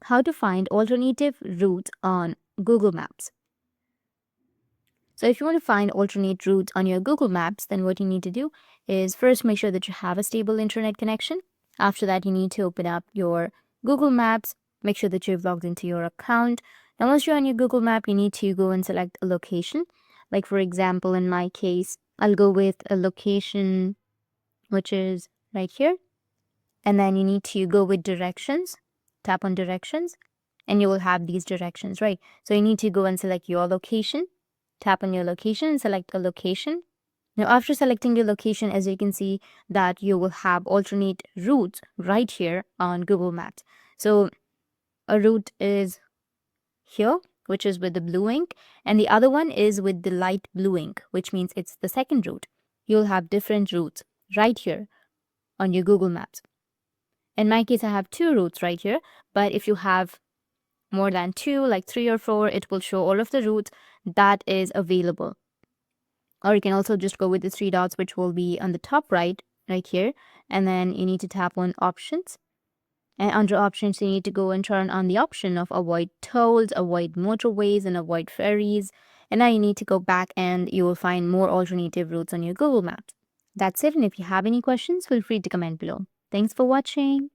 how to find alternative routes on Google Maps. So if you want to find alternate routes on your Google Maps, then what you need to do is first make sure that you have a stable internet connection. After that, you need to open up your Google Maps, make sure that you've logged into your account. Now, once you're on your Google Map, you need to go and select a location. Like for example, in my case, I'll go with a location which is right here. And then you need to go with directions, tap on directions, and you will have these directions, right? So you need to go and select your location, tap on your location and select a location. Now, after selecting your location, as you can see that you will have alternate routes right here on Google Maps. So a route is here, which is with the blue ink, and the other one is with the light blue ink, which means it's the second route. You'll have different routes right here on your Google Maps. In my case, I have two routes right here, but if you have more than two, like 3 or 4, it will show all of the routes that is available. Or you can also just go with the 3 dots, which will be on the top right here, and then you need to tap on options. And under options, you need to go and turn on the option of avoid tolls, avoid motorways, and avoid ferries. And now you need to go back and you will find more alternative routes on your Google Maps. That's it. And if you have any questions, feel free to comment below. Thanks for watching.